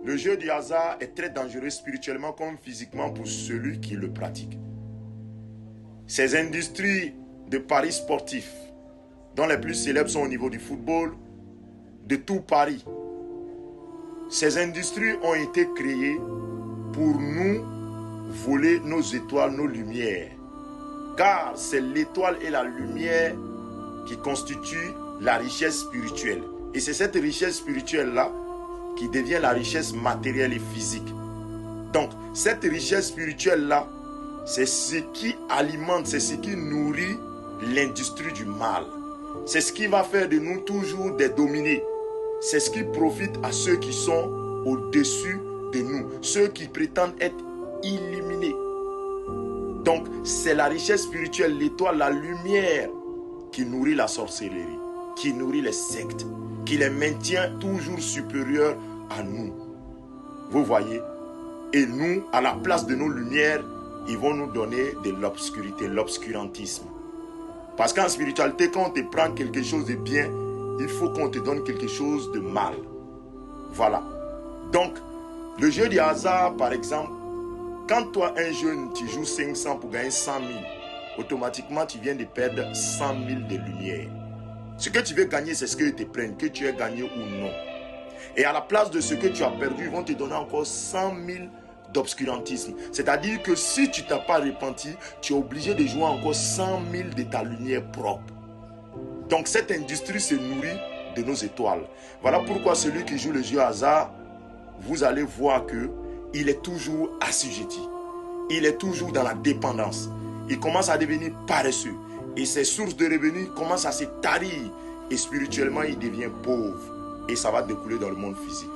le jeu du hasard est très dangereux spirituellement comme physiquement pour celui qui le pratique. Ces industries de paris sportifs, dont les plus célèbres sont au niveau du football, de tout Paris. Ces industries ont été créées pour nous voler nos étoiles, nos lumières. Car c'est l'étoile et la lumière qui constituent la richesse spirituelle. Et c'est cette richesse spirituelle-là qui devient la richesse matérielle et physique. Donc, cette richesse spirituelle-là, c'est ce qui alimente, c'est ce qui nourrit l'industrie du mal. C'est ce qui va faire de nous toujours des dominés. C'est ce qui profite à ceux qui sont au-dessus de nous, ceux qui prétendent être illuminés. Donc, c'est la richesse spirituelle, l'étoile, la lumière qui nourrit la sorcellerie, qui nourrit les sectes, qui les maintient toujours supérieurs à nous. Vous voyez? Et nous, à la place de nos lumières, ils vont nous donner de l'obscurité, l'obscurantisme. Parce qu'en spiritualité, quand on te prend quelque chose de bien, il faut qu'on te donne quelque chose de mal. Voilà. Donc, le jeu du hasard, par exemple, quand toi, un jeune, tu joues 500 pour gagner 100 000, automatiquement, tu viens de perdre 100 000 de lumière. Ce que tu veux gagner, c'est ce qu'ils te prennent, que tu aies gagné ou non. Et à la place de ce que tu as perdu, ils vont te donner encore 100 000 d'obscurantisme. C'est-à-dire que si tu ne t'as pas repenti, tu es obligé de jouer encore 100 000 de ta lumière propre. Donc cette industrie se nourrit de nos étoiles. Voilà pourquoi celui qui joue le jeu hasard, vous allez voir qu'il est toujours assujetti. Il est toujours dans la dépendance. Il commence à devenir paresseux. Et ses sources de revenus commencent à se tarir. Et spirituellement, il devient pauvre. Et ça va découler dans le monde physique.